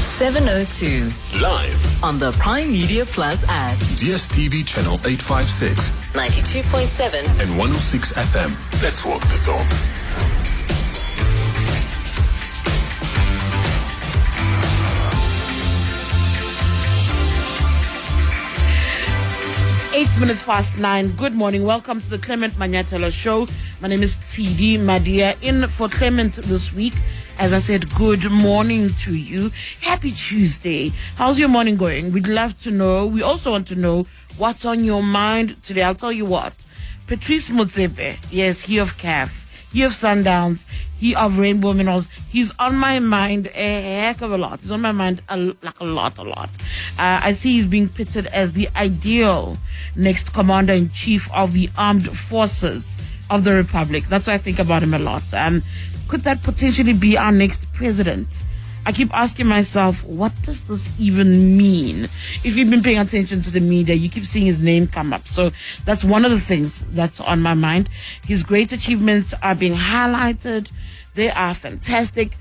7:02. Live On the Prime Media Plus app. DSTV channel 856, 92.7 and 106 FM. Let's walk the talk. Eight minutes past 9. Good morning. Welcome to the Clement Manyathela Show. My name is Tshidi Madia. In for Clement this week. As I said, good morning to you. Happy Tuesday. How's your morning going? We'd love to know. We also want to know what's on your mind today. I'll tell you what. Patrice Motsepe, yes, he of CAF, he of Sundowns, he of Rainbow Minerals. He's on my mind a heck of a lot. He's on my mind a lot. I see he's being pitted as the ideal next commander-in-chief of the armed forces of the Republic. That's what I think about him a lot. Could that potentially be our next president? I keep asking myself, what does this even mean? If you've been paying attention to the media, you keep seeing his name come up. So that's one of the things that's on my mind. His great achievements are being highlighted. They are fantastic.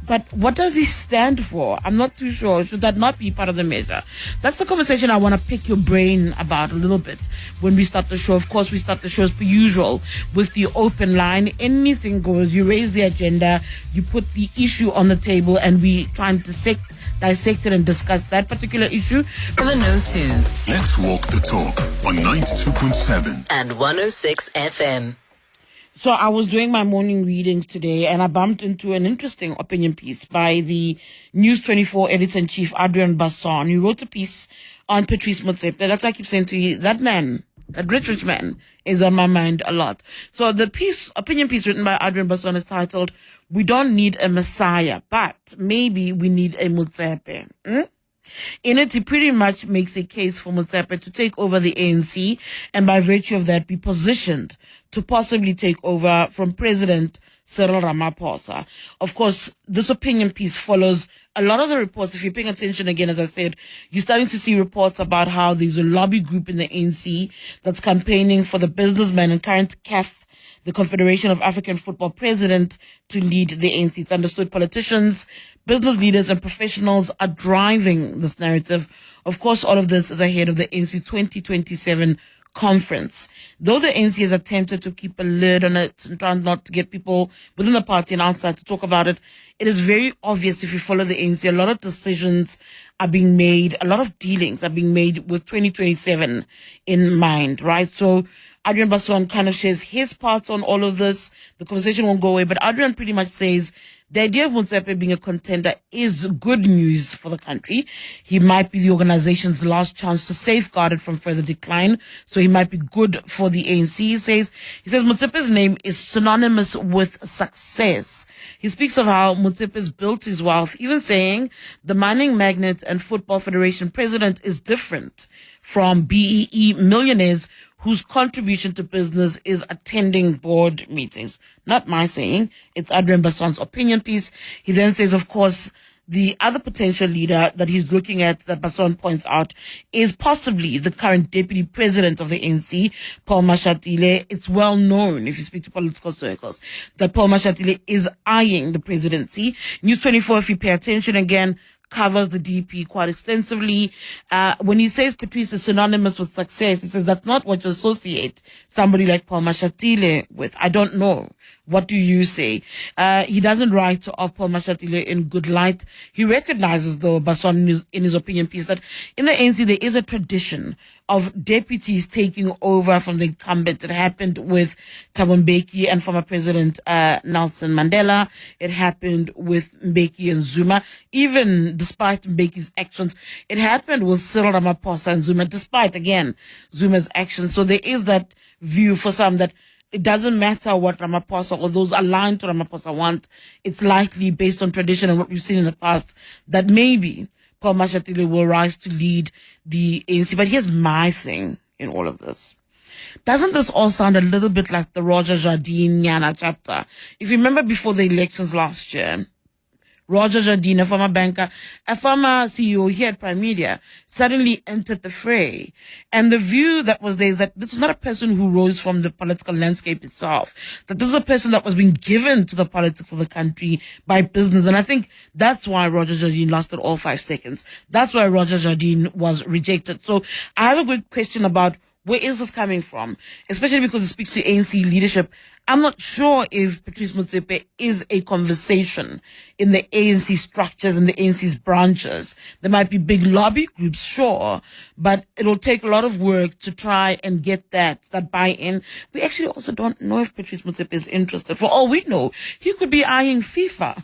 But what does he stand for? I'm not too sure. Should that not be part of the measure? That's the conversation I want to pick your brain about a little bit when we start the show. Of course, we start the show as per usual with the open line. Anything goes. You raise the agenda, you put the issue on the table, and we try and dissect it and discuss that particular issue. 7:02. Let's walk the talk on 92.7 and 106 FM. So I was doing my morning readings today and I bumped into an interesting opinion piece by the News 24 editor-in-chief, Adrian Basson, who wrote a piece on Patrice Motsepe. That's why I keep saying to you, that man, that rich man, is on my mind a lot. So the opinion piece written by Adrian Basson is titled, "We don't need a Messiah, but maybe we need a Motsepe." In it, he pretty much makes a case for Motsepe to take over the ANC and by virtue of that be positioned to possibly take over from President Cyril Ramaphosa. Of course, this opinion piece follows a lot of the reports. If you're paying attention again, as I said, you're starting to see reports about how there's a lobby group in the ANC that's campaigning for the businessman and current CAF, the Confederation of African Football president, to lead the ANC. It's understood politicians, business leaders and professionals are driving this narrative. Of course, all of this is ahead of the ANC 2027 conference. Though the ANC has attempted to keep a lid on it and trying not to get people within the party and outside to talk about it, it is very obvious if you follow the ANC, a lot of decisions are being made, a lot of dealings are being made with 2027 in mind, right? So Adrian Basson kind of shares his parts on all of this. The conversation won't go away, but Adrian pretty much says the idea of Motsepe being a contender is good news for the country. He might be the organization's last chance to safeguard it from further decline, so he might be good for the ANC. He says Motsepe's name is synonymous with success. He speaks of how Motsepe's built his wealth, even saying the mining magnate and football federation president is different from BEE millionaires whose contribution to business is attending board meetings. Not my saying, it's Adrian Basson's opinion piece. He then says, of course, the other potential leader that he's looking at, that Basson points out, is possibly the current deputy president of the ANC, Paul Mashatile. It's well known, if you speak to political circles, that Paul Mashatile is eyeing the presidency. News 24, if you pay attention again, covers the DP quite extensively. When he says Patrice is synonymous with success, he says that's not what you associate somebody like Paul Mashatile with. I don't know. What do you say? He doesn't write of Paul Mashatile in good light. He recognizes, though, Basson in his opinion piece, that in the ANC there is a tradition of deputies taking over from the incumbent. It happened with Thabo Mbeki and former President Nelson Mandela. It happened with Mbeki and Zuma. Even despite Mbeki's actions, it happened with Cyril Ramaphosa and Zuma, despite, again, Zuma's actions. So there is that view for some that it doesn't matter what Ramaphosa or those aligned to Ramaphosa want. It's likely, based on tradition and what we've seen in the past, that maybe Paul Mashatile will rise to lead the ANC. But here's my thing in all of this. Doesn't this all sound a little bit like the Roger Jardine Nyana chapter? If you remember before the elections last year, Roger Jardine, a former banker, a former CEO here at Prime Media, suddenly entered the fray. And the view that was there is that this is not a person who rose from the political landscape itself, that this is a person that was being given to the politics of the country by business. And I think that's why Roger Jardine lasted all 5 seconds. That's why Roger Jardine was rejected. So I have a good question about where is this coming from, especially because it speaks to ANC leadership. I'm not sure if Patrice Motsepe is a conversation in the ANC structures and the ANC's branches. There might be big lobby groups, sure, but it'll take a lot of work to try and get that buy-in. We actually also don't know if Patrice Motsepe is interested. For all we know, he could be eyeing FIFA.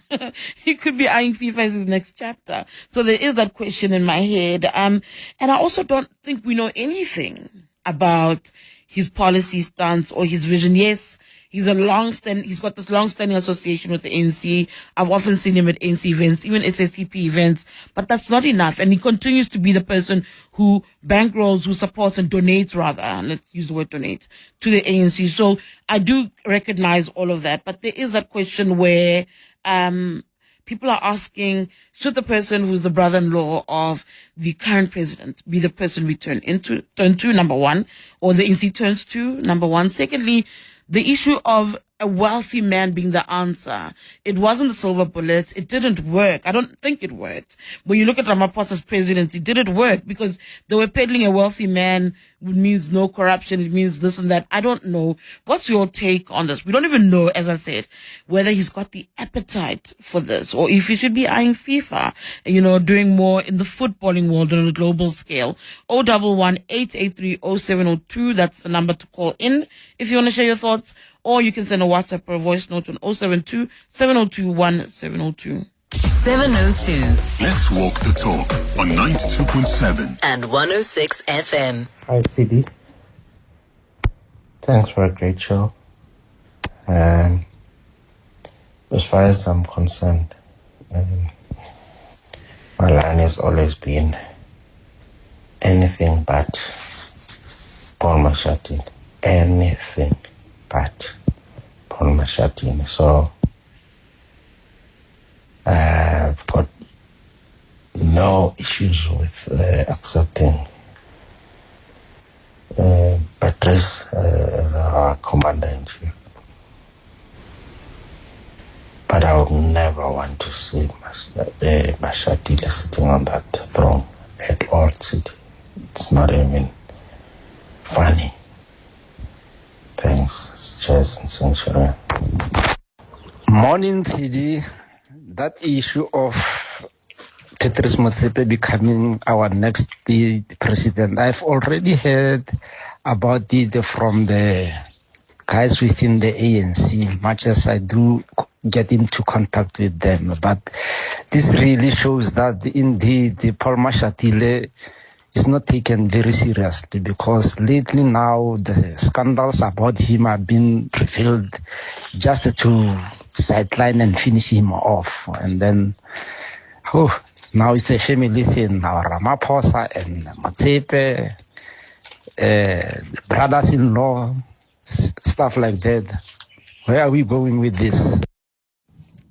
He could be eyeing FIFA as his next chapter. So there is that question in my head. And I also don't think we know anything about his policy stance or his vision. Yes, he's got this long-standing association with the ANC. I've often seen him at ANC events, even SSTP events, but that's not enough. And he continues to be the person who bankrolls, who supports and donates, rather, let's use the word donate, to the ANC. So I do recognize all of that, but there is that question where people are asking, should the person who's the brother-in-law of the current president be the person we turn to, number one, or the ANC turns to, number one? Secondly, the issue of a wealthy man being the answer. It wasn't the silver bullet. It didn't work. I don't think it worked. When you look at Ramaphosa's presidency, did it work? Because they were peddling a wealthy man, which means no corruption. It means this and that. I don't know. What's your take on this? We don't even know, as I said, whether he's got the appetite for this or if he should be eyeing FIFA, doing more in the footballing world on a global scale. 011-883-0702. That's the number to call in if you want to share your thoughts. Or you can send a WhatsApp or a voice note on 072-702-1702. 702 Let's walk the talk on 92.7 and 106 FM. Hi, Tshidi. Thanks for a great show. As far as I'm concerned, my line has always been anything but Paul Mashatile. Anything but Paul Mashatile. So I've got no issues with accepting Patrice as our commander-in-chief. But I would never want to see Mashatile sitting on that throne at all. It's not even funny. Thanks. Cheers and Sanctuary. Morning, Tshidi. That issue of Patrice Motsepe becoming our next president, I've already heard about it from the guys within the ANC, much as I do get into contact with them. But this really shows that indeed the Paul Mashatile is not taken very seriously, because lately now the scandals about him have been revealed just to sideline and finish him off. And then, now it's a family thing. Now Ramaphosa and Motsepe, brothers-in-law, stuff like that. Where are we going with this?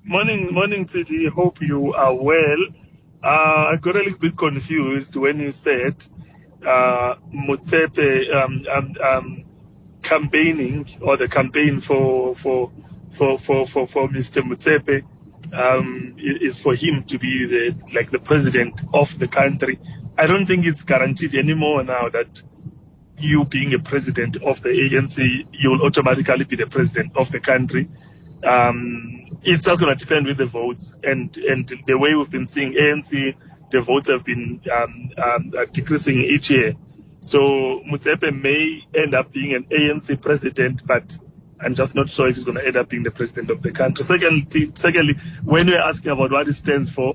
Morning, Tshidi. Hope you are well. I got a little bit confused when you said Motsepe campaigning, or the campaign for Mr. Motsepe is for him to be the president of the country. I don't think it's guaranteed anymore now that you being a president of the ANC, you'll automatically be the president of the country. It's all going to depend with the votes, and the way we've been seeing ANC, the votes have been decreasing each year. So Motsepe may end up being an ANC president, but I'm just not sure if he's going to end up being the president of the country. Secondly, when we're asking about what it stands for,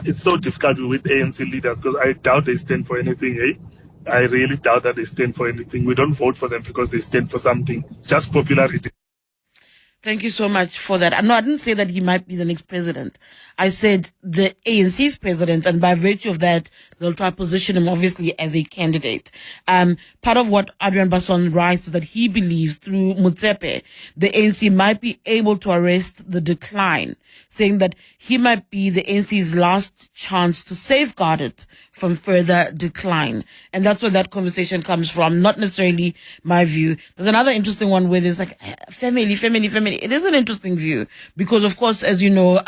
it's so difficult with ANC leaders, because I doubt they stand for anything. I really doubt that they stand for anything. We don't vote for them because they stand for something, just popularity. Thank you so much for that. No, I didn't say that he might be the next president. I said the ANC's president, and by virtue of that, they'll try to position him obviously as a candidate. Part of what Adrian Basson writes is that he believes through Motsepe, the ANC might be able to arrest the decline, saying that he might be the ANC's last chance to safeguard it from further decline. And that's where that conversation comes from, not necessarily my view. There's another interesting one where there's like family. It is an interesting view because, of course, as you know,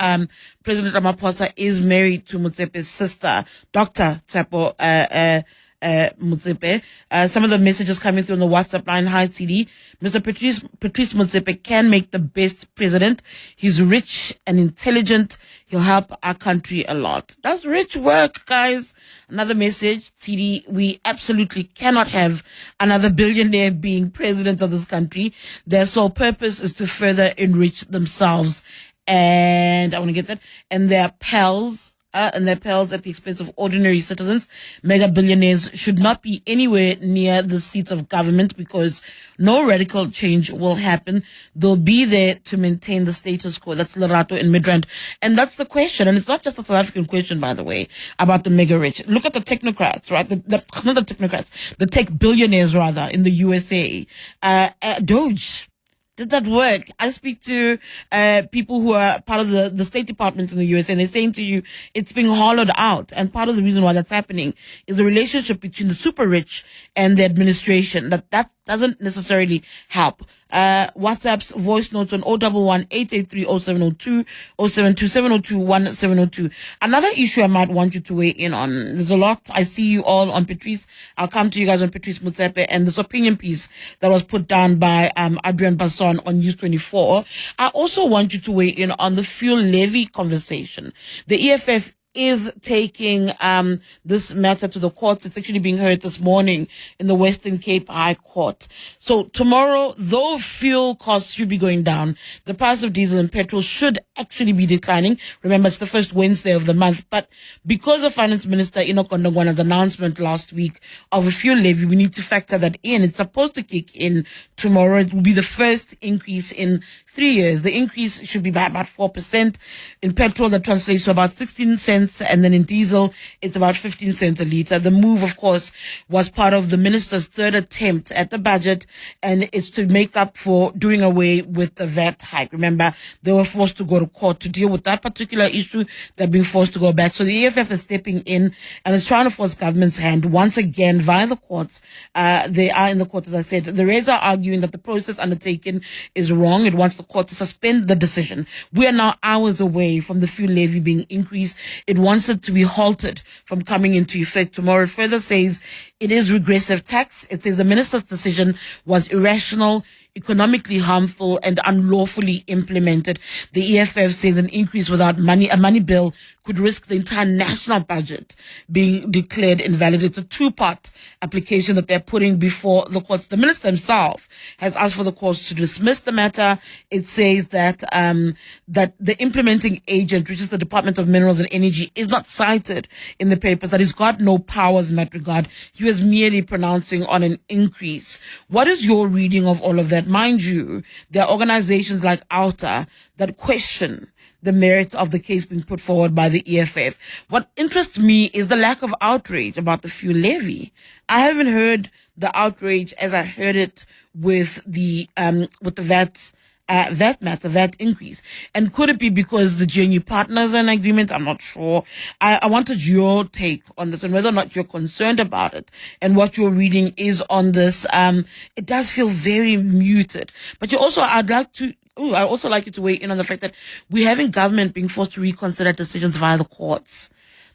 President Ramaphosa is married to Motsepe's sister, Dr. Tshidi Motsepe. Some of the messages coming through on the WhatsApp line. Hi, Tshidi. Mr. Patrice Motsepe can make the best president. He's rich and intelligent. He'll help our country a lot. That's rich work, guys. Another message, Tshidi. We absolutely cannot have another billionaire being president of this country. Their sole purpose is to further enrich themselves. And I want to get that. And their pals at the expense of ordinary citizens. Mega billionaires should not be anywhere near the seats of government because no radical change will happen. They'll be there to maintain the status quo. That's Lerato in Midrand. And that's the question. And it's not just a South African question, by the way, about the mega rich. Look at the technocrats, right? Not the technocrats, the tech billionaires, rather, in the USA. Doge. Did that work? I speak to people who are part of the State Department in the US, and they're saying to you, it's being hollowed out. And part of the reason why that's happening is the relationship between the super rich and the administration. That doesn't necessarily help. WhatsApp's voice notes on 011-883-0702, 072-702-1702. Another issue I might want you to weigh in on. There's a lot. I see you all on Patrice. I'll come to you guys on Patrice Motsepe and this opinion piece that was put down by Adrian Basson on News 24. I also want you to weigh in on the fuel levy conversation. The EFF is taking this matter to the courts. It's actually being heard this morning in the Western Cape High Court. So tomorrow, though fuel costs should be going down, the price of diesel and petrol should actually be declining. Remember, it's the first Wednesday of the month. But because of Finance Minister Enoch Gondongwana's announcement last week of a fuel levy, we need to factor that in. It's supposed to kick in tomorrow. It will be the first increase in 3 years. The increase should be by about 4%. In petrol, that translates to about 16 cents. And then in diesel, it's about 15 cents a litre. The move, of course, was part of the minister's third attempt at the budget, and it's to make up for doing away with the VAT hike. Remember, they were forced to go to court to deal with that particular issue. They're being forced to go back. So the EFF is stepping in and is trying to force government's hand once again via the courts. They are in the court, as I said. The Reds are arguing that the process undertaken is wrong. It wants the court to suspend the decision. We are now hours away from the fuel levy being increased. It wants it to be halted from coming into effect tomorrow. It further says it is regressive tax. It says the minister's decision was irrational, economically harmful, and unlawfully implemented. The EFF says an increase without money, a money bill, could risk the entire national budget being declared invalid. It's a two-part application that they're putting before the courts. The minister himself has asked for the courts to dismiss the matter. It says that that the implementing agent, which is the Department of Minerals and Energy, is not cited in the papers, that he's got no powers in that regard. He was merely pronouncing on an increase. What is your reading of all of that? Mind you, there are organizations like OUTA that question the merit of the case being put forward by the EFF. What interests me is the lack of outrage about the fuel levy. I haven't heard the outrage as I heard it with the VAT increase. And could it be because the GNU partners are in agreement? I'm not sure. I wanted your take on this and whether or not you're concerned about it and what your reading is on this. It does feel very muted. But I'd also like you to weigh in on the fact that we're having government being forced to reconsider decisions via the courts.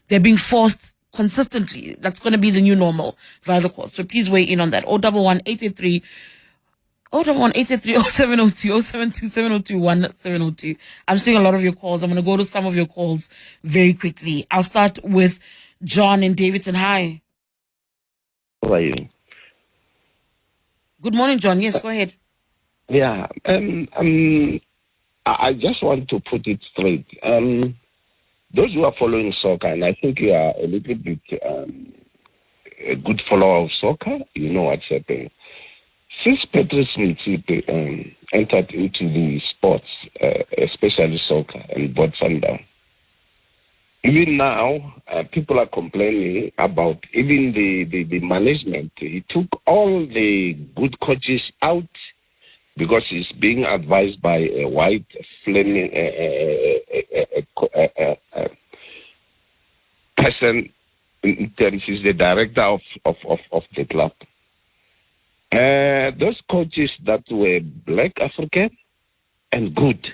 They're being forced consistently. That's going to be the new normal via the courts. So please weigh in on that. 011-883 0702 072 1702. I'm seeing a lot of your calls. I'm going to go to some of your calls very quickly. I'll start with John in Davidson. Hi. How are you? Good morning, John. Yes, go ahead. Yeah. I just want to put it straight. Those who are following soccer, and I think you are a little bit a good follower of soccer, you know what's happening. Since Patrice Motsepe entered into the sports, especially soccer, and brought Sundown, he even now, people are complaining about even the management. He took all the good coaches out because he's being advised by a white flaming person. He's the director of the club. Those coaches that were black African and good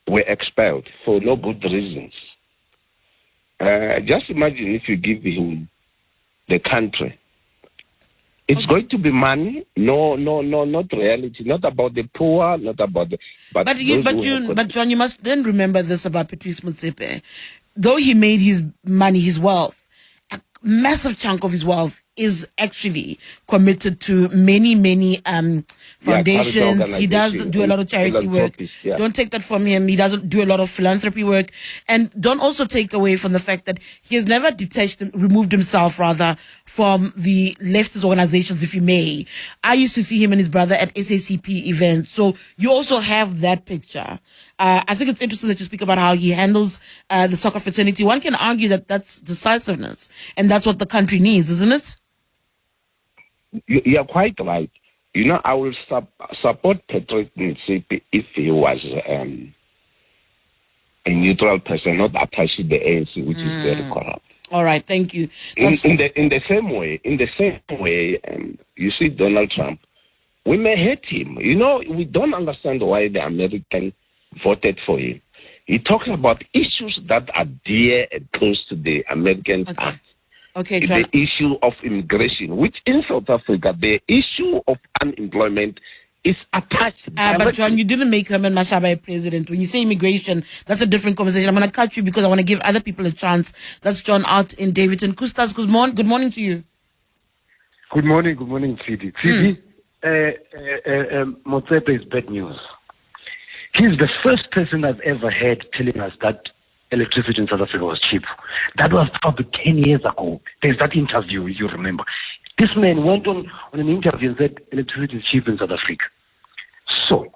were expelled for no good reasons. Just imagine if you give him the country. It's going to be money. No, not reality. Not about the poor, not about the... But John, you must then remember this about Patrice Motsepe. Though he made his money, his wealth, a massive chunk of his wealth is actually committed to many foundations. He does do a lot of charity work. Yeah. Don't take that from him. He doesn't do a lot of philanthropy work. And don't also take away from the fact that he has never removed himself from the leftist organizations, if you may. I used to see him and his brother at SACP events. So you also have that picture. I think it's interesting that you speak about how he handles the soccer fraternity. One can argue that that's decisiveness, and that's what the country needs, isn't it? You're quite right. I will support Patrice Motsepe if he was a neutral person, not attached to the ANC, which is very corrupt. All right, thank you. In the same way, you see Donald Trump. We may hate him. We don't understand why the Americans voted for him. He talks about issues that are dear and close to the Americans' heart. Okay, John. The issue of immigration, which in South Africa, the issue of unemployment is attached. But John, you didn't make Herman Mashaba a president. When you say immigration, that's a different conversation. I'm going to cut you because I want to give other people a chance. That's John out in Davidson. Kustas, good morning to you. Good morning, Tshidi. Tshidi, Motsepe is bad news. He's the first person I've ever heard telling us that electricity in South Africa was cheap. That was probably 10 years ago. There's that interview, you remember. This man went on an interview and said electricity is cheap in South Africa. So,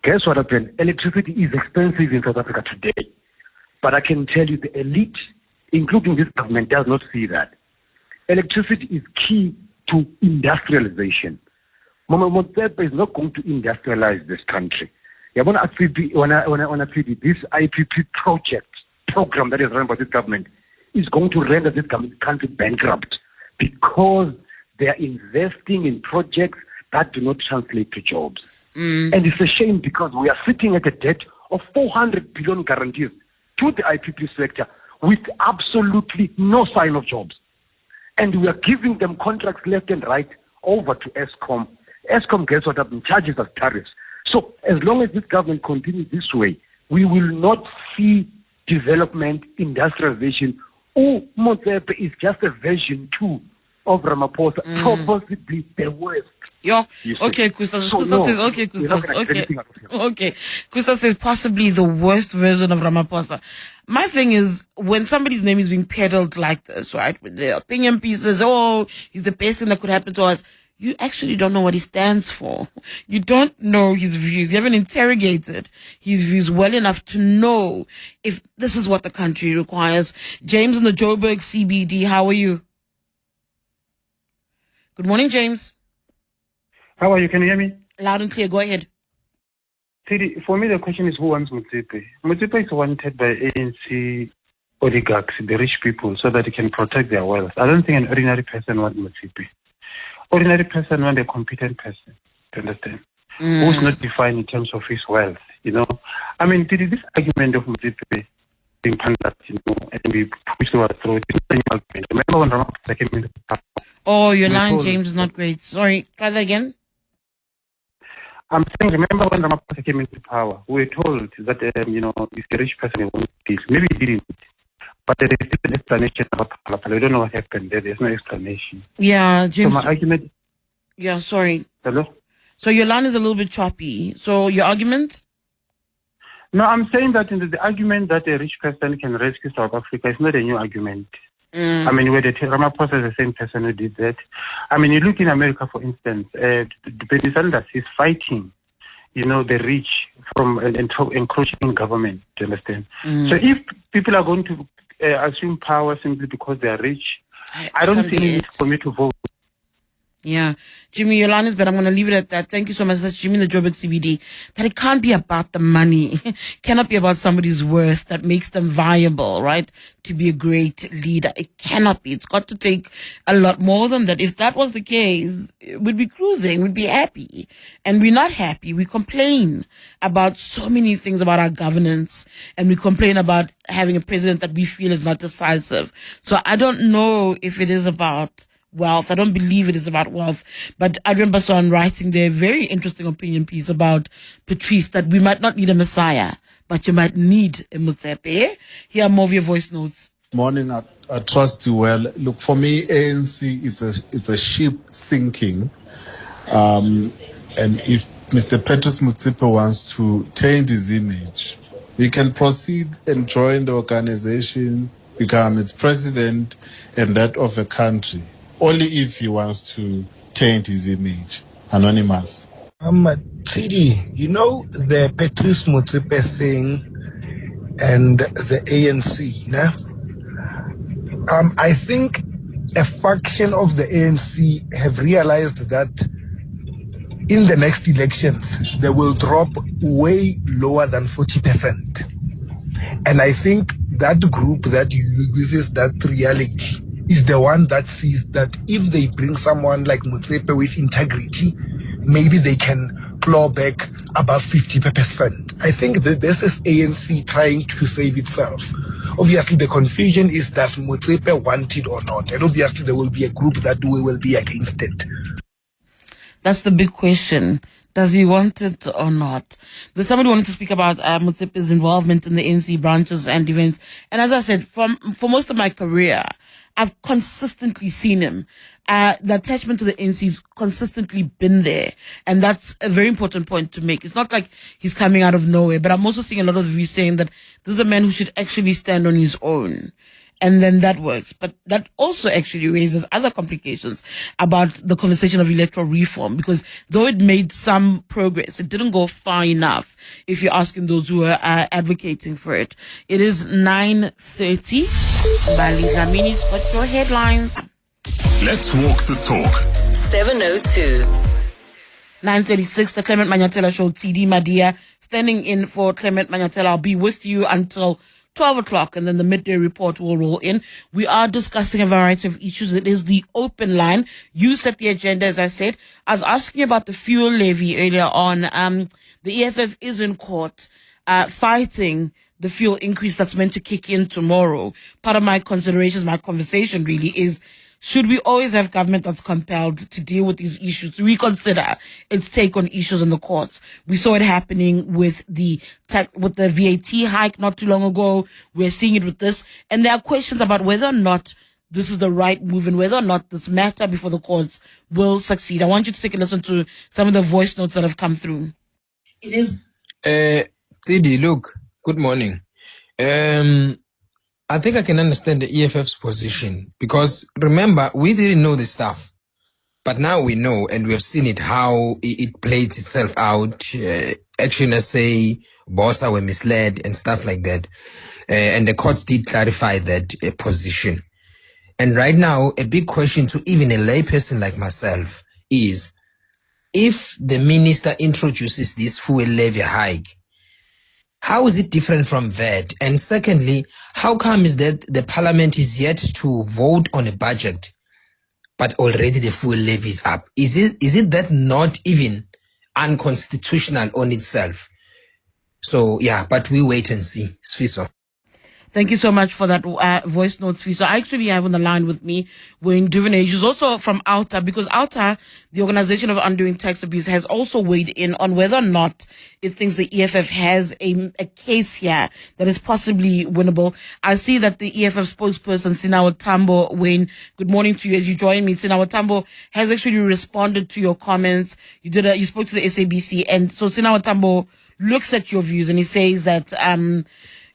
guess what happened? Electricity is expensive in South Africa today. But I can tell you the elite, including this government, does not see that. Electricity is key to industrialization. Mama Motsepe is not going to industrialize this country. This IPP program that is run by this government is going to render this country bankrupt because they are investing in projects that do not translate to jobs. And it's a shame because we are sitting at a debt of 400 billion guarantees to the IPP sector with absolutely no sign of jobs. And we are giving them contracts left and right over to Eskom. Eskom, guess what happened? Charges us tariffs. So as long as this government continues this way, we will not see development, industrialization. Motsepe is just a version 2 of Ramaphosa, possibly the worst. Okay, Kusta says, okay, Kusta, okay. Kusta says possibly the worst version of Ramaphosa. My thing is, when somebody's name is being peddled like this, right, with the opinion pieces, he's the best thing that could happen to us, you actually don't know what he stands for. You don't know his views. You haven't interrogated his views well enough to know if this is what the country requires. James in the Joburg CBD, how are you? Good morning, James. How are you? Can you hear me? Loud and clear. Go ahead. Tshidi, for me, the question is who wants Motsepe? Motsepe is wanted by ANC oligarchs, the rich people, so that they can protect their wealth. I don't think an ordinary person wants Motsepe. Ordinary person wants a competent person, to understand, who's not defined in terms of his wealth, I mean, this argument of Motsepe being pandered, and we pushed through it, it's not an argument. Remember when Ramaphosa came into power? Oh, your line, James, is not great. Sorry, try that again. I'm saying, remember when Ramaphosa came into power, we were told that, if the rich person wants this, maybe he didn't. But there is still an explanation about Palapala. We don't know what happened there. There's no explanation. Yeah, James. So my argument... Yeah, sorry. Hello? So your line is a little bit choppy. So your argument? No, I'm saying that the argument that a rich person can rescue South Africa is not a new argument. I mean, whether Ramaphosa is the same person who did that. I mean, you look in America, for instance, Bernie Sanders is fighting, the rich from encroaching government. Do you understand? So if people are going to assume power simply because they are rich, I don't see any need for me to vote. Yeah. Jimmy, your line is better. I'm going to leave it at that. Thank you so much. That's Jimmy the Joburg CBD. That it can't be about the money. Cannot be about somebody's worth that makes them viable, right? To be a great leader. It cannot be. It's got to take a lot more than that. If that was the case, we'd be cruising. We'd be happy. And we're not happy. We complain about so many things about our governance. And we complain about having a president that we feel is not decisive. So I don't know if it is about wealth. I don't believe it is about wealth. But Adrian Basson writing there a very interesting opinion piece about Patrice, that we might not need a messiah, but you might need a Motsepe. Here are more of your voice notes. Morning, I trust you well. Look, for me, ANC it's a ship sinking. And if Mr. Patrice Motsepe wants to change his image, he can proceed and join the organization, become its president and that of a country. Only if he wants to change his image. Anonymous. Tshidi, the Patrice Motsepe thing and the ANC, I think a faction of the ANC have realized that in the next elections, they will drop way lower than 40%. And I think that group that uses that reality is the one that sees that if they bring someone like Motsepe with integrity, maybe they can claw back above 50%. I think that this is ANC trying to save itself. Obviously, the confusion is, does Motsepe want it or not? And obviously, there will be a group that will be against it. That's the big question. Does he want it or not? There's somebody wanting to speak about Motsepe's involvement in the ANC branches and events. And as I said, for most of my career, I've consistently seen him. The attachment to the NC's consistently been there. And that's a very important point to make. It's not like he's coming out of nowhere, but I'm also seeing a lot of reviews saying that this is a man who should actually stand on his own. And then that works. But that also actually raises other complications about the conversation of electoral reform, because though it made some progress, it didn't go far enough if you're asking those who are advocating for it. It is 9:30. Bali Zamini's got your headlines. Let's walk the talk. 702. 9:36, the Clement Manyathela Show. Tshidi Madia standing in for Clement Manyathela. I'll be with you until 12 o'clock, and then the midday report will roll in. We are discussing a variety of issues. It is the open line. You set the agenda, as I said. I was asking about the fuel levy earlier on. The EFF is in court fighting the fuel increase that's meant to kick in tomorrow. Part of my considerations, my conversation really is, should we always have government that's compelled to deal with these issues, to reconsider its take on issues in the courts? We saw it happening with the VAT hike not too long ago. We're seeing it with this. And there are questions about whether or not this is the right move and whether or not this matter before the courts will succeed. I want you to take a listen to some of the voice notes that have come through. It is. Tshidi, look, good morning. I think I can understand the EFF's position, because remember, we didn't know this stuff, but now we know, and we have seen it, how it played itself out. Actioners say Bosa were misled and stuff like that. And the courts did clarify that position. And right now, a big question to even a layperson like myself is, if the minister introduces this fuel levy hike, how is it different from that? And secondly, how come is that the parliament is yet to vote on a budget, but already the fuel levy is up? Is it that not even unconstitutional on itself? So yeah, but we wait and see. Sfiso. Thank you so much for that voice note, Sfiso. I actually have on the line with me Wayne Duvernay, who's also from OUTA, because OUTA, the Organization of Undoing Tax Abuse, has also weighed in on whether or not it thinks the EFF has a case here that is possibly winnable. I see that the EFF spokesperson, Sinawa Tambo, Wayne, good morning to you as you join me. Sinawa Tambo has actually responded to your comments. You spoke to the SABC, and so Sinawa Tambo looks at your views and he says that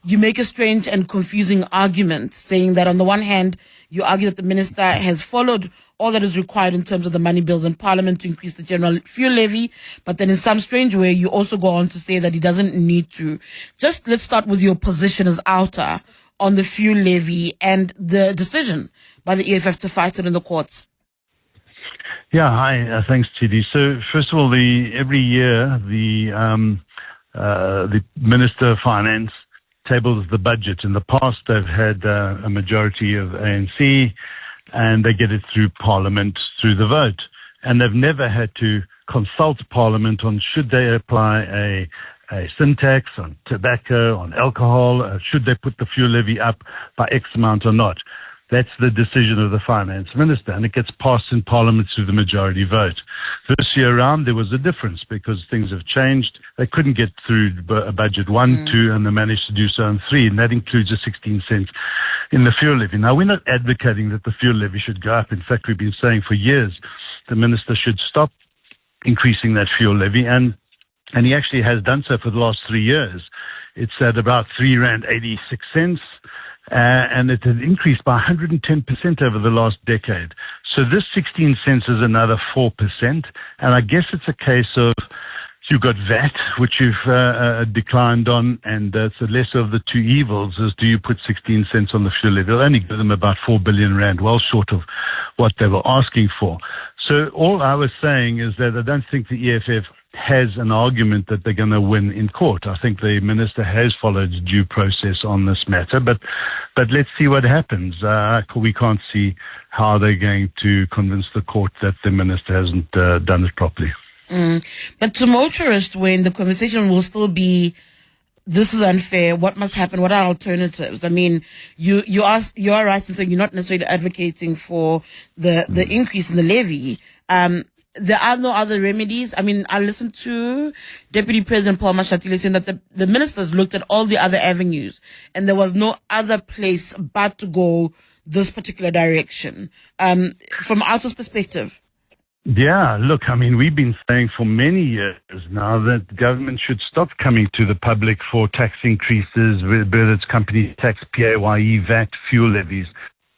you make a strange and confusing argument, saying that on the one hand, you argue that the minister has followed all that is required in terms of the money bills in Parliament to increase the general fuel levy. But then in some strange way, you also go on to say that he doesn't need to. Just let's start with your position as outer on the fuel levy and the decision by the EFF to fight it in the courts. Yeah, hi. Thanks, Tshidi. So first of all, every year the Minister of Finance tables the budget. In the past, they've had a majority of ANC, and they get it through Parliament through the vote. And they've never had to consult Parliament on should they apply a sin tax on tobacco, on alcohol, should they put the fuel levy up by X amount or not. That's the decision of the finance minister, and it gets passed in Parliament through the majority vote. This year around, there was a difference because things have changed. They couldn't get through budget 1, 2, and they managed to do so in 3, and that includes the 16 cents in the fuel levy. Now, we're not advocating that the fuel levy should go up. In fact, we've been saying for years the minister should stop increasing that fuel levy, and he actually has done so for the last 3 years. It's at about R3.86. And it has increased by 110% over the last decade. So this 16 cents is another 4%. And I guess it's a case of you've got VAT, which you've declined on, and it's the lesser of the two evils is do you put 16 cents on the fuel levy? It'll only give them about 4 billion rand, well short of what they were asking for. So all I was saying is that I don't think the EFF has an argument that they're going to win in court. I think the minister has followed due process on this matter, but let's see what happens. We can't see how they're going to convince the court that the minister hasn't done it properly. But to motorists, when the conversation will still be, this is unfair, what must happen, what are alternatives? I mean, you are right in saying you're not necessarily advocating for the increase in the levy. There are no other remedies. I mean, I listened to Deputy President Paul Mashatile saying that the ministers looked at all the other avenues and there was no other place but to go this particular direction. From Outer's perspective. Yeah, look, I mean, we've been saying for many years now that the government should stop coming to the public for tax increases, whether it's company tax, PAYE, VAT, fuel levies.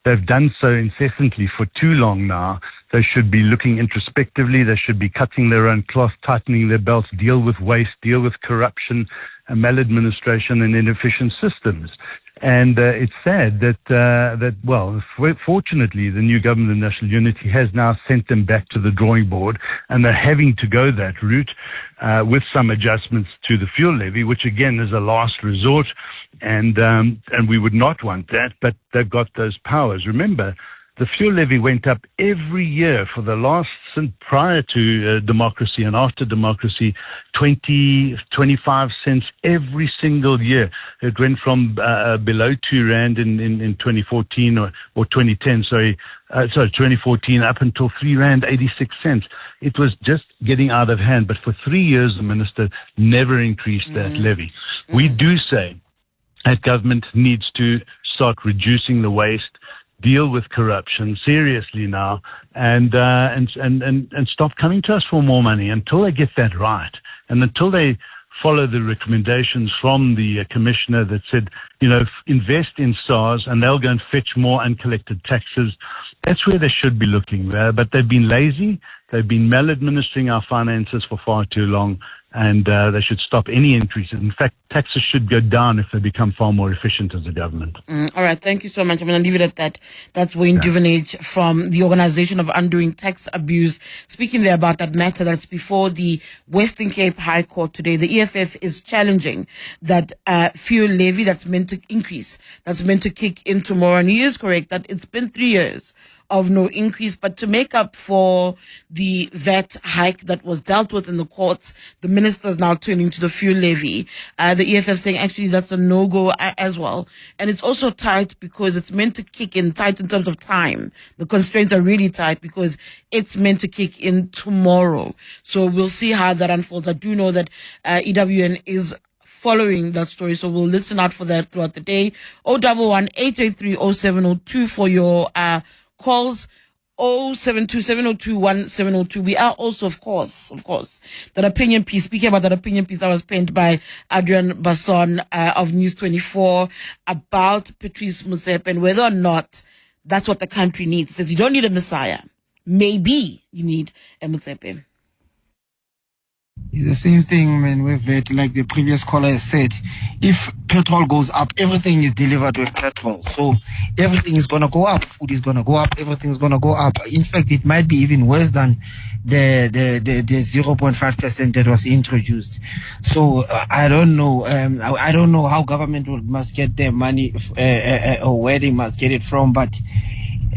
They've done so incessantly for too long now. They should be looking introspectively. They should be cutting their own cloth, tightening their belts, deal with waste, deal with corruption, maladministration and inefficient systems. And it's sad that fortunately, the new government of national unity has now sent them back to the drawing board, and they're having to go that route with some adjustments to the fuel levy, which again is a last resort, and we would not want that, but they've got those powers. Remember, the fuel levy went up every year for the last, prior to democracy and after democracy, 20, 25 cents every single year. It went from below 2 rand in 2014 or 2010, 2014 up until 3 rand 86 cents. It was just getting out of hand. But for 3 years, the minister never increased that levy. We do say that government needs to start reducing the waste, deal with corruption seriously now, and stop coming to us for more money until they get that right, and until they follow the recommendations from the commissioner that said, invest in SARS and they'll go and fetch more uncollected taxes. That's where they should be looking there. But they've been lazy. They've been maladministering our finances for far too long, and they should stop any increases. In fact, taxes should go down if they become far more efficient as a government. All right, thank you so much. I'm going to leave it at that. That's Wayne Duvenage from the Organization of Undoing Tax Abuse. Speaking there about that matter that's before the Western Cape High Court today, the EFF is challenging that fuel levy that's meant to increase, that's meant to kick in tomorrow. And he is correct that it's been 3 years of no increase, but to make up for the VAT hike that was dealt with in the courts, the minister is now turning to the fuel levy. The EFF saying actually that's a no-go as well. And it's also tight because it's meant to kick in, tight in terms of time. The constraints are really tight because it's meant to kick in tomorrow. So we'll see how that unfolds. I do know that EWN is following that story, so we'll listen out for that throughout the day. 011-883-0702 for your calls. 072-702-1702. We are also, of course, that opinion piece, speaking about that opinion piece that was penned by Adrian Basson of News 24 about Patrice Motsepe and whether or not that's what the country needs. It says you don't need a messiah. maybe you need Motsepe. It's the same thing, man, with it, like the previous caller has said. If petrol goes up, everything is delivered with petrol. So everything is going to go up. Food is going to go up. Everything is going to go up. In fact, it might be even worse than the 0.5% that was introduced. So I don't know. I don't know how government must get their money or where they must get it from, but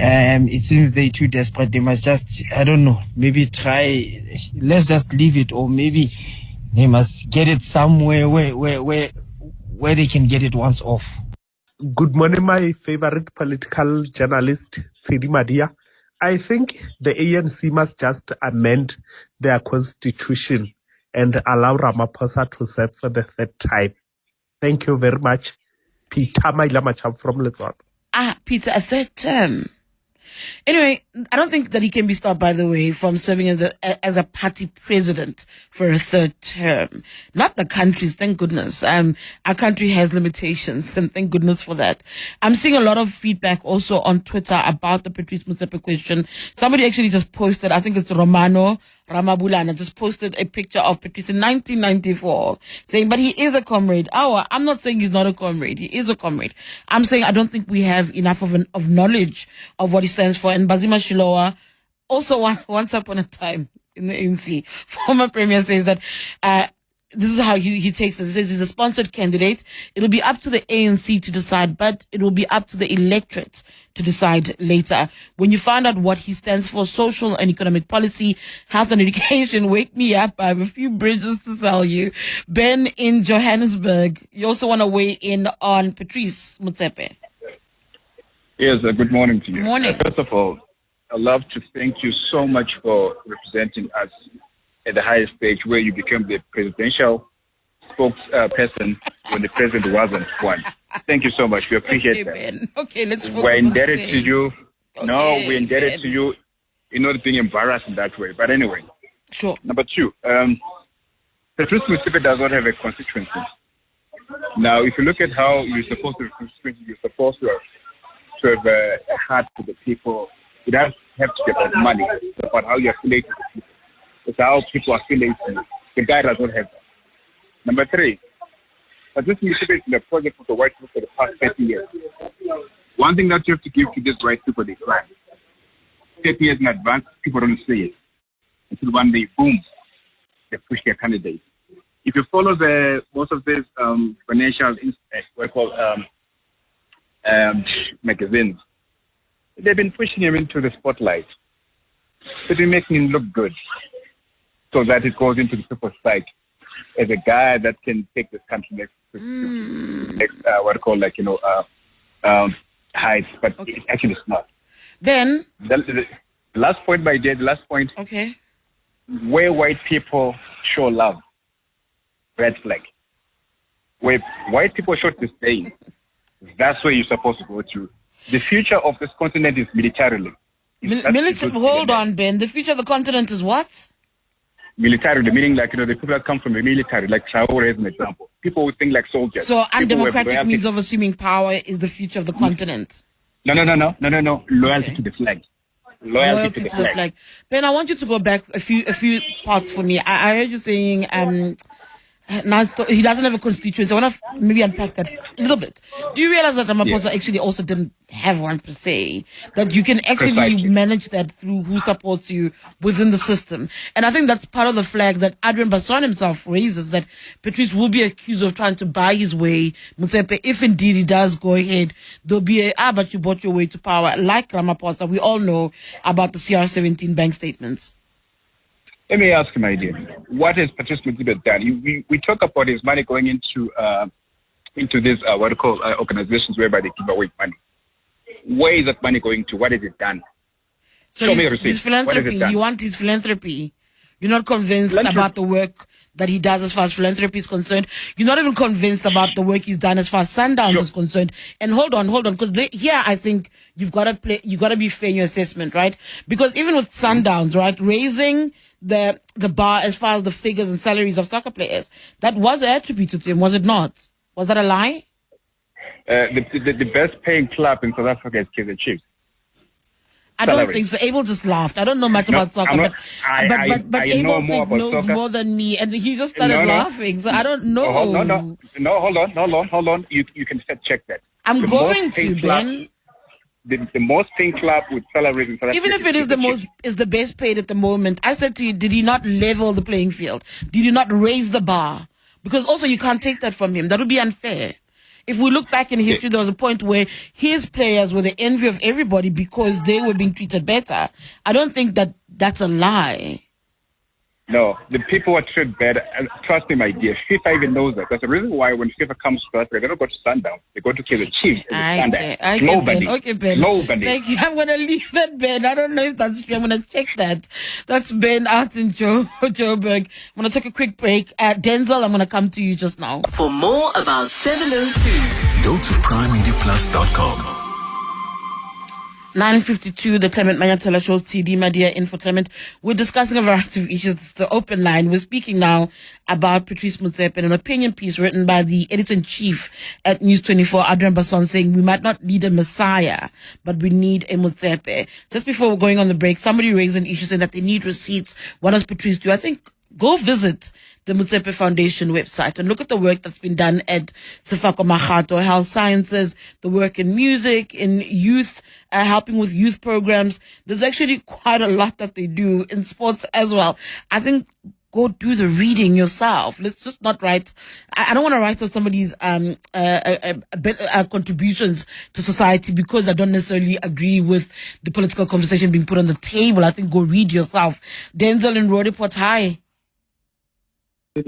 it seems they're too desperate. They must just, I don't know, maybe try, let's just leave it, or maybe they must get it somewhere where they can get it once off. Good morning, my favorite political journalist, Tshidi Madia. I think the ANC must just amend their constitution and allow Ramaphosa to serve for the third time. Thank you very much. Peter Mailamacham from Lesotho. Peter, a third term. Anyway, I don't think that he can be stopped, by the way, from serving as a party president for a third term. Not the country's, thank goodness. Our country has limitations, and thank goodness for that. I'm seeing a lot of feedback also on Twitter about the Patrice Motsepe question. Somebody actually just posted, I think it's Romano Ramabulana, just posted a picture of Patrice in 1994 saying, but he is a comrade. I'm not saying he's not a comrade. He is a comrade. I'm saying I don't think we have enough of knowledge of what he stands for. And Bazima Shilowa, also once upon a time in the ANC, former premier, says that this is how he takes it. He says he's a sponsored candidate. It'll be up to the ANC to decide, but it will be up to the electorate to decide later. When you find out what he stands for, social and economic policy, health and education, wake me up. I have a few bridges to sell you. Ben in Johannesburg, you also want to weigh in on Patrice Motsepe. Yes, good morning to you. Morning. First of all, I'd love to thank you so much for representing us at the highest stage where you became the presidential spokesperson when the president wasn't one. Thank you so much. We appreciate that. Ben. Okay, let's focus We're on indebted today. to you. Okay, No, we're indebted Ben. to you in not being embarrassed in that way. But anyway. Sure. Number two, Patrice Motsepe does not have a constituency. Now, if you look at how you're supposed to have a constituency, you're supposed to have a heart for the people. It doesn't have to be about money. It's about how you affiliate with the people. It's how people affiliate with you. The guy does not have that. Number three, Patrice Motsepe is in the project of the white people for the past 30 years. One thing that you have to give to these white people is right. 30 years in advance, people don't say it. Until one day, boom, they push their candidates. If you follow most of these financial magazines, they've been pushing him into the spotlight. They've been making him look good, so that it goes into the people's sight as a guy that can take this country next heights, but it's actually not. Then the last point, my dear, the last point. Okay. Where white people show love, red flag. Where white people show disdain, that's where you're supposed to go to. The future of this continent is militarily. Hold on, Ben. The future of the continent is what? Militarily, meaning like, the people that come from the military, like Traore as an example. People who think like soldiers. So People undemocratic means of assuming power is the future of the continent. No. Loyalty to the flag. Loyalty to the flag. Ben, I want you to go back a few parts for me. I heard you saying now he doesn't have a constituency. I want to maybe unpack that a little bit. Do you realize that Ramaphosa actually also didn't have one per se? That you can actually manage that through who supports you within the system. And I think that's part of the flag that Adrian Basson himself raises, that Patrice will be accused of trying to buy his way. Motsepe, if indeed he does go ahead, there'll be but you bought your way to power. Like Ramaphosa, we all know about the CR17 bank statements. Let me ask you, my dear, what has Patrice Motsepe done? We talk about his money going into these organizations whereby they give away money. Where is that money going to? What has it done? So Show me the receipts. His philanthropy. You want his philanthropy. You're not convinced about the work that he does as far as philanthropy is concerned. You're not even convinced about the work he's done as far as Sundowns is concerned. And hold on, because here I think you got to be fair in your assessment, right? Because even with Sundowns, right, raising the bar as far as the figures and salaries of soccer players, that was attributed to him, was it not? Was that a lie? The best paying club in South Africa is Kaizer Chiefs. I don't think so. Abel just laughed. I don't know much about soccer, but Abel knows more than me, and he just started laughing. So I don't know. Hold on. You can check that. I'm going to, Ben. The most paying club with salaries in South Africa. Even if it is the best paid at the moment, I said to you, did he not level the playing field? Did he not raise the bar? Because also you can't take that from him. That would be unfair. If we look back in history, there was a point where his players were the envy of everybody because they were being treated better. I don't think that's a lie. No, the people are treated better. Trust me, my dear. FIFA even knows that. That's the reason why when FIFA comes to Africa, they don't go to Sundown. They go to the Chiefs. Okay, Ben. Thank you. I'm going to leave that, Ben. I don't know if that's true. I'm going to check that. That's Ben out in Joburg. I'm going to take a quick break. Denzel, I'm going to come to you just now. For more about 702, go to primemediaplus.com. 9:52, the Clement Manyathela Show, Tshidi Madia in for Clement. We're discussing a variety of issues. It's the open line. We're speaking now about Patrice Motsepe and an opinion piece written by the editor-in-chief at News 24, Adrian Basson, saying we might not need a messiah, but we need a Motsepe. Just before we're going on the break, somebody raised an issue saying that they need receipts. What does Patrice do? I think go visit the Motsepe Foundation website and look at the work that's been done at Sefako Mahato, health sciences, the work in music, in youth, helping with youth programs. There's actually quite a lot that they do in sports as well. I think go do the reading yourself. Let's just not write. I don't want to write off somebody's contributions to society because I don't necessarily agree with the political conversation being put on the table. I think go read yourself. Denzel in Rodeport, hi.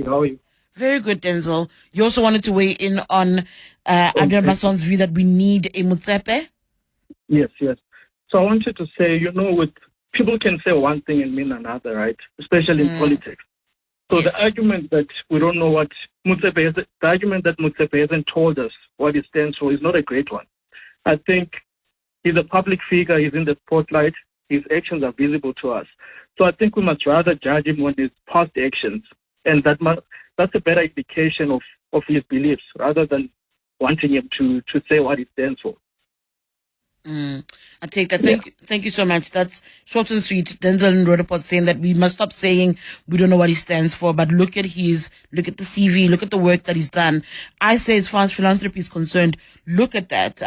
How are you? Very good, Denzel. You also wanted to weigh in on Adrian Basson's view that we need a Motsepe? Yes. So I wanted to say, with people can say one thing and mean another, right? Especially in politics. So the argument that we don't know what Motsepe is, the argument that Motsepe hasn't told us what he stands for is not a great one. I think he's a public figure, he's in the spotlight, his actions are visible to us. So I think we must rather judge him on his past actions. And that's a better indication of his beliefs rather than wanting him to say what he stands for. I take that. Thank you so much. That's short and sweet. Denzel in Rodeport saying that we must stop saying we don't know what he stands for, but look at the CV, look at the work that he's done. I say as far as philanthropy is concerned, look at that.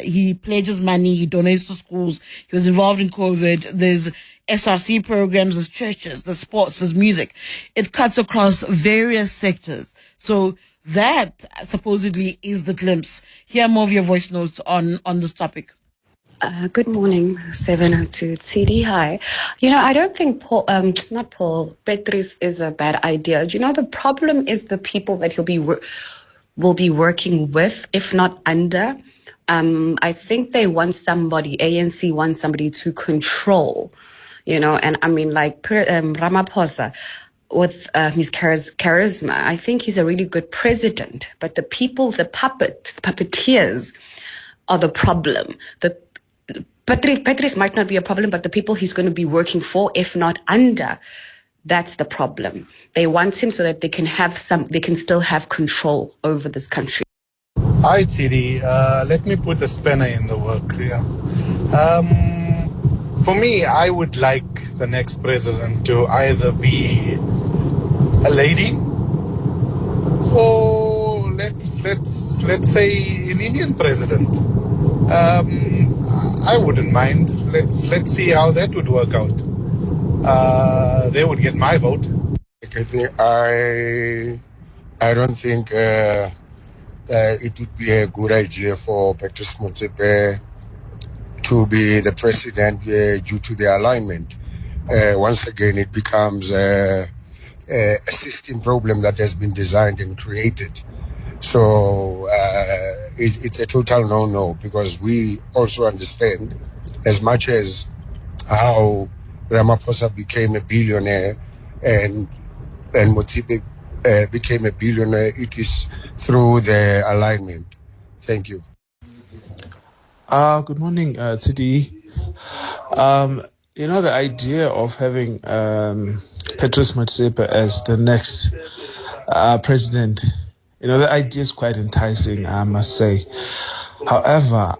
He pledges money, he donates to schools, he was involved in COVID, there's SRC programs, there's churches, there's sports, there's music. It cuts across various sectors. So that supposedly is the glimpse. Hear more of your voice notes on this topic. Good morning, 702 Tshidi. Hi. I don't think Patrice is a bad idea. The problem is the people that will be working with, if not under. I think they want ANC wants somebody to control, and I mean, like Ramaphosa with his charisma. I think he's a really good president, but the people, the puppeteers are the problem. Patrice might not be a problem, but the people he's going to be working for, if not under, that's the problem. They want him so that they can still have control over this country. Hi, Tshidi. Let me put a spanner in the works here. For me, I would like the next president to either be a lady or let's say an Indian president. I wouldn't mind. Let's see how that would work out. They would get my vote. I don't think it would be a good idea for Patrice Motsepe to be the president due to the alignment. Once again, it becomes a system problem that has been designed and created. So it's a total no-no, because we also understand, as much as how Ramaphosa became a billionaire and Motsepe became a billionaire, it is through the alignment. Thank you. Good morning, Tshidi. The idea of having Patrice Motsepe as the next president, the idea is quite enticing, I must say. However,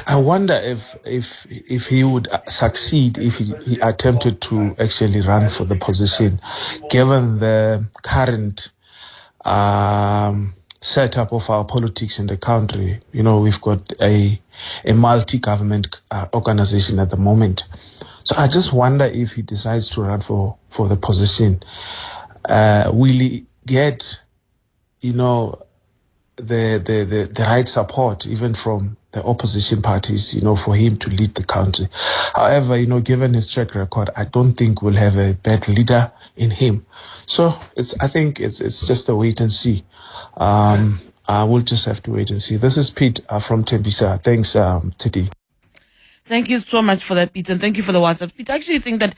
I wonder if he would succeed if he attempted to actually run for the position, given the current setup of our politics in the country. We've got a multi-government organization at the moment. So I just wonder if he decides to run for the position, will he get, the right support even from the opposition parties, for him to lead the country. However, given his track record, I don't think we'll have a bad leader in him. So I think it's just a wait and see. We'll just have to wait and see. This is Pete from Tembisa. Thanks, Tshidi. Thank you so much for that, Pete, and thank you for the WhatsApp. Pete, I actually think that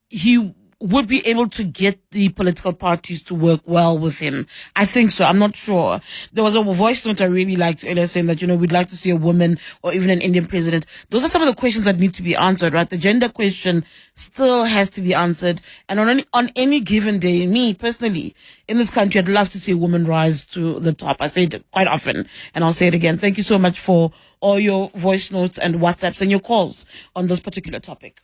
he would be able to get the political parties to work well with him. I think so. I'm not sure. There was a voice note I really liked earlier saying that, we'd like to see a woman or even an Indian president. Those are some of the questions that need to be answered, right? The gender question still has to be answered. And on any given day, me personally, in this country, I'd love to see a woman rise to the top. I say it quite often, and I'll say it again. Thank you so much for all your voice notes and WhatsApps and your calls on this particular topic.